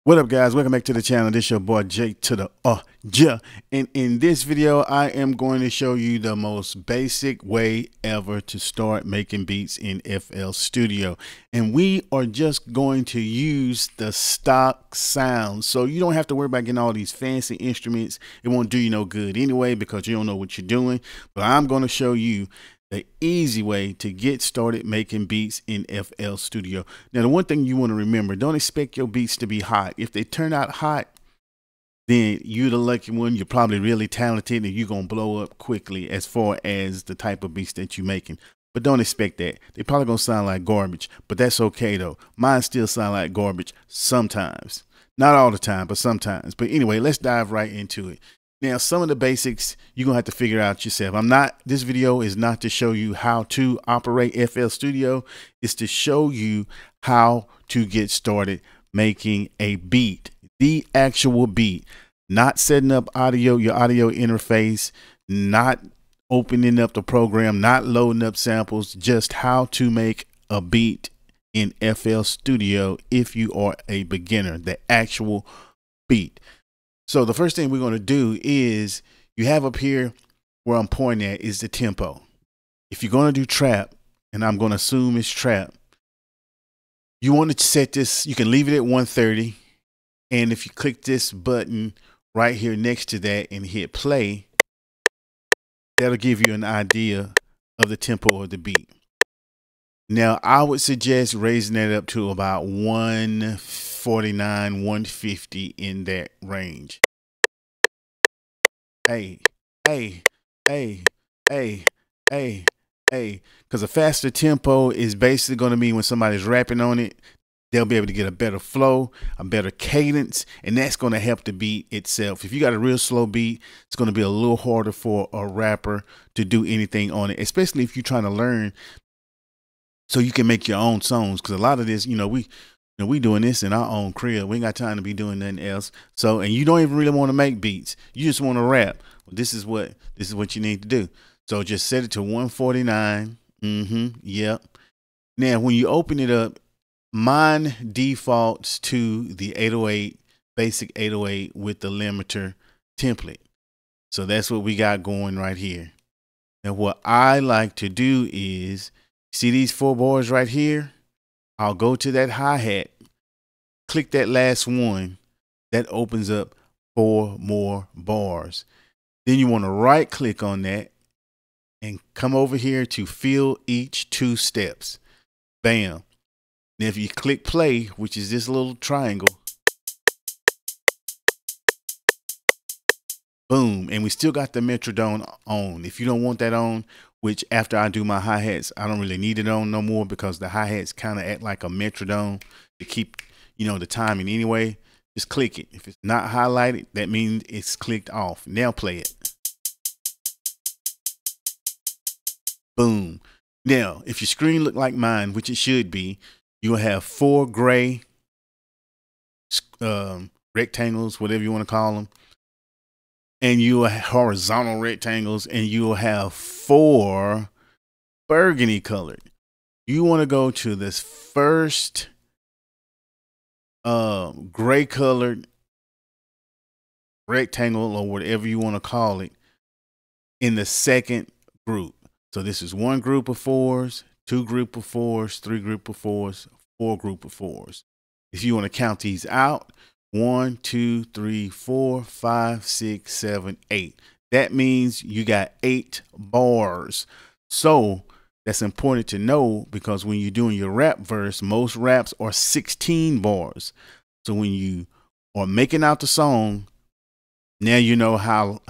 What up, guys? Welcome back to the channel. This is your boy Jake to the ja. And in this video, I am going to show you the most basic way ever to start making beats in FL Studio. And we are just going to use the stock sounds. So you don't have to worry about getting all these fancy instruments. It won't do you no good anyway because you don't know what you're doing. But I'm going to show you the easy way to get started making beats in FL Studio. Now, the one thing you want to remember, don't expect your beats to be hot. If they turn out hot, then you're the lucky one. You're probably really talented and you're going to blow up quickly as far as the type of beats that you're making. But don't expect that. They're probably going to sound like garbage, but that's okay though. Mine still sound like garbage sometimes. Not all the time, but sometimes. But anyway, let's dive right into it. Now, some of the basics you're going to have to figure out yourself. This video is not to show you how to operate FL Studio. It's to show you how to get started making a beat, the actual beat, not setting up your audio interface, not opening up the program, not loading up samples, just how to make a beat in FL Studio if you are a beginner, the actual beat. So the first thing we're going to do is you have up here where I'm pointing at is the tempo. If you're going to do trap, and I'm going to assume it's trap, you want to set this, you can leave it at 130. And if you click this button right here next to that and hit play, that'll give you an idea of the tempo of the beat. Now, I would suggest raising that up to about 149, 150 in that range. Hey, hey, hey, hey, hey, hey. Because a faster tempo is basically going to mean when somebody's rapping on it, they'll be able to get a better flow, a better cadence, and that's going to help the beat itself. If you got a real slow beat, it's going to be a little harder for a rapper to do anything on it, especially if you're trying to learn so you can make your own songs. Because a lot of this, we doing this in our own crib. We ain't got time to be doing nothing else. So, and you don't even really want to make beats. You just want to rap. Well, this is what you need to do. So just set it to 149. Yep. Now, when you open it up, mine defaults to the 808, basic 808 with the limiter template. So that's what we got going right here. And what I like to do is, see these 4 bars right here? I'll go to that hi-hat, click that last one, that opens up 4 more bars. Then you want to right click on that and come over here to fill each 2 steps. Bam. Now if you click play, which is this little triangle, boom, and we still got the Metron on. If you don't want that on, which after I do my hi-hats, I don't really need it on no more because the hi-hats kind of act like a metronome to keep, the timing anyway. Just click it. If it's not highlighted, that means it's clicked off. Now play it. Boom. Now, if your screen look like mine, which it should be, you'll have 4 gray rectangles, whatever you want to call them. And you will have horizontal rectangles, and you will have 4 burgundy colored. You want to go to this first gray colored rectangle or whatever you want to call it in the second group. So this is 1 group of 4s, 2 group of 4s, 3 group of 4s, 4 group of 4s. If you want to count these out, 1, 2, 3, 4, 5, 6, 7, 8. That means you got 8 bars. So that's important to know because when you're doing your rap verse, most raps are 16 bars. So when you are making out the song, now you know how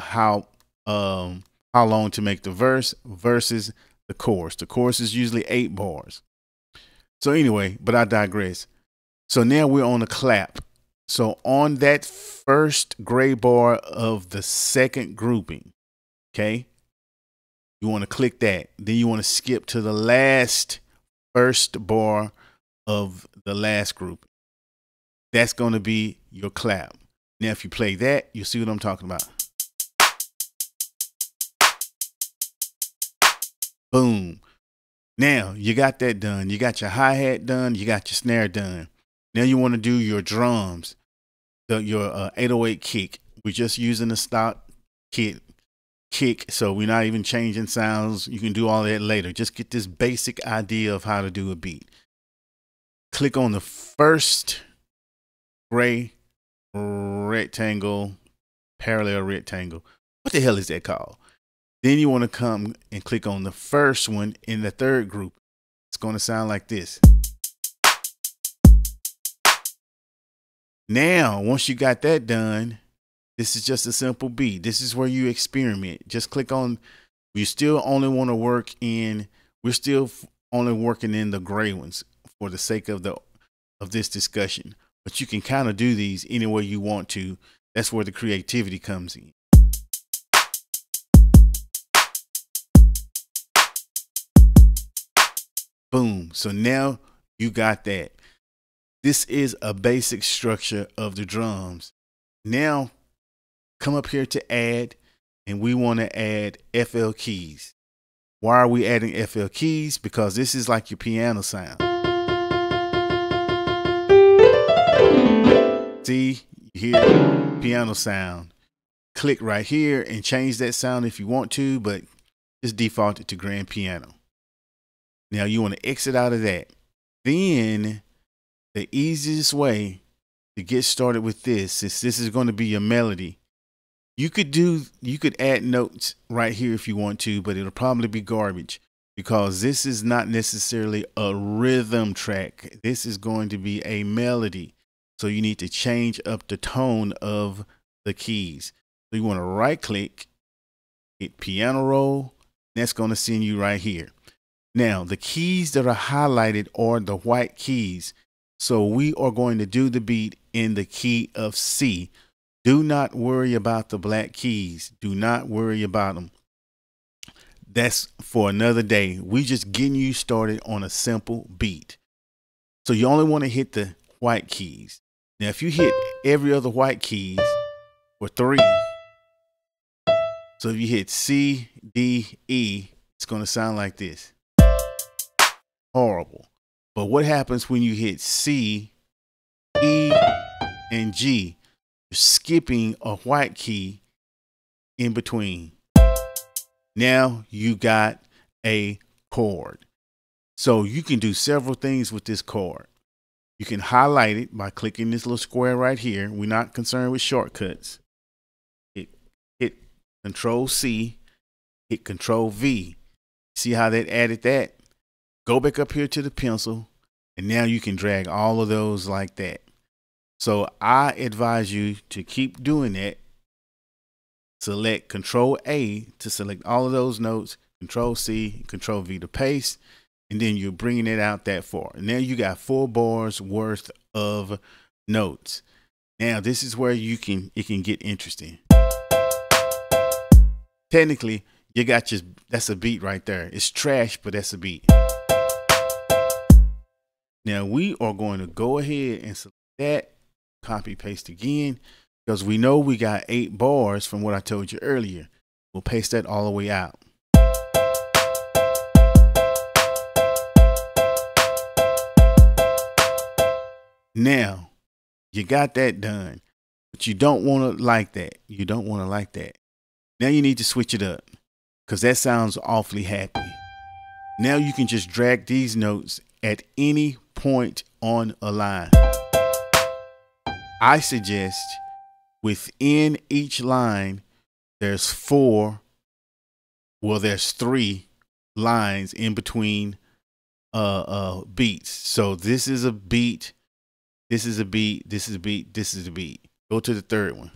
long to make the verse versus the chorus. The chorus is usually 8 bars. So anyway, but I digress. So now we're on the clap. So on that first gray bar of the second grouping, okay, you want to click that. Then you want to skip to the last first bar of the last group. That's going to be your clap. Now, if you play that, you'll see what I'm talking about. Boom. Now you got that done. You got your hi-hat done. You got your snare done. Now you want to do your drums. your 808 kick. We're just using the stock kick, so we're not even changing sounds. You can do all that later. Just get this basic idea of how to do a beat. Click on the first gray rectangle, parallel rectangle. What the hell is that called? Then you want to come and click on the first one in the third group. It's going to sound like this. Now, once you got that done, this is just a simple beat. This is where you experiment. Just click on, you still only want to work in, we're still only working in the gray ones for the sake of this discussion. But you can kind of do these any way you want to. That's where the creativity comes in. Boom. So now you got that. This is a basic structure of the drums. Now come up here to add, and we want to add FL keys. Why are we adding FL keys? Because this is like your piano sound. See, you hear piano sound. Click right here and change that sound if you want to, but just default it to grand piano. Now you want to exit out of that. Then the easiest way to get started with this is going to be your melody. You could add notes right here if you want to, but it'll probably be garbage because this is not necessarily a rhythm track. This is going to be a melody. So you need to change up the tone of the keys. So you want to right click, hit piano roll. That's going to send you right here. Now, the keys that are highlighted are the white keys. So we are going to do the beat in the key of C. Do not worry about the black keys. Do not worry about them. That's for another day. We just getting you started on a simple beat. So you only want to hit the white keys. Now, if you hit every other white keys for 3, so if you hit C, D, E, it's going to sound like this. Horrible. But what happens when you hit C, E, and G? You're skipping a white key in between. Now you got a chord. So you can do several things with this chord. You can highlight it by clicking this little square right here. We're not concerned with shortcuts. Hit Control C, hit Control V. See how that added that? Go back up here to the pencil, and now you can drag all of those like that. So I advise you to keep doing that. Select Control A to select all of those notes, Control C, Control V to paste, and then you're bringing it out that far. And now you got 4 bars worth of notes. Now this is where it can get interesting. Technically, you got that's a beat right there. It's trash, but that's a beat. Now we are going to go ahead and select that, copy paste again, because we know we got 8 bars from what I told you earlier. We'll paste that all the way out. Now you got that done, but you don't want to like that. You don't want to like that. Now you need to switch it up because that sounds awfully happy. Now you can just drag these notes at any point on a line. I suggest within each line, there's 3 lines in between beats. So this is a beat, this is a beat, this is a beat, this is a beat. Go to the third one.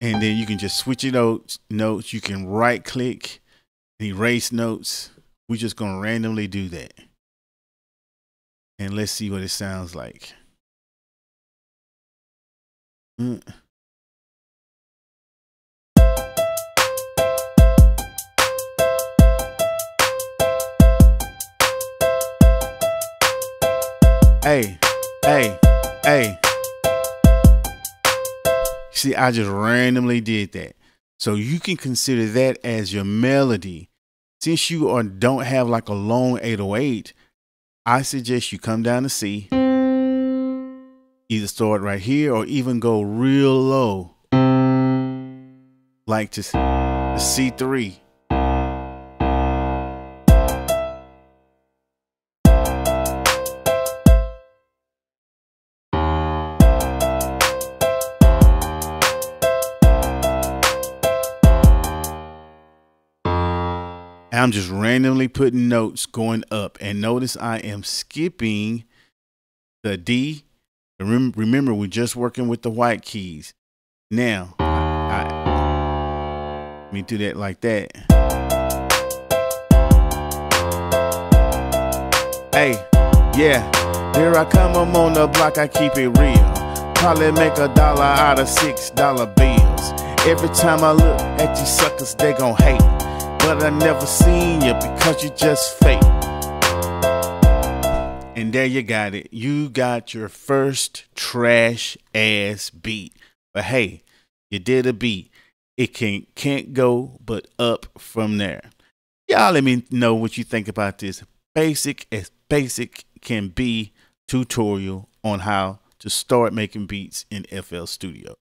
And then you can just switch it out notes. You can right click and erase notes. We're just going to randomly do that. And let's see what it sounds like. Hey, hey, hey. See, I just randomly did that. So you can consider that as your melody. Since you don't have like a long 808, I suggest you come down to C, either start right here or even go real low, like to C3. I'm just randomly putting notes going up, and notice I am skipping the D. Remember, we're just working with the white keys. Now, let me do that like that. Hey, yeah, here I come, I'm on the block, I keep it real. Probably make $1 out of $6 bills. Every time I look at you suckers, they gon' hate. But I never seen you because you just fake. And there you got it. You got your first trash ass beat. But hey, you did a beat. It can't go but up from there. Y'all let me know what you think about this basic as basic can be tutorial on how to start making beats in FL Studio.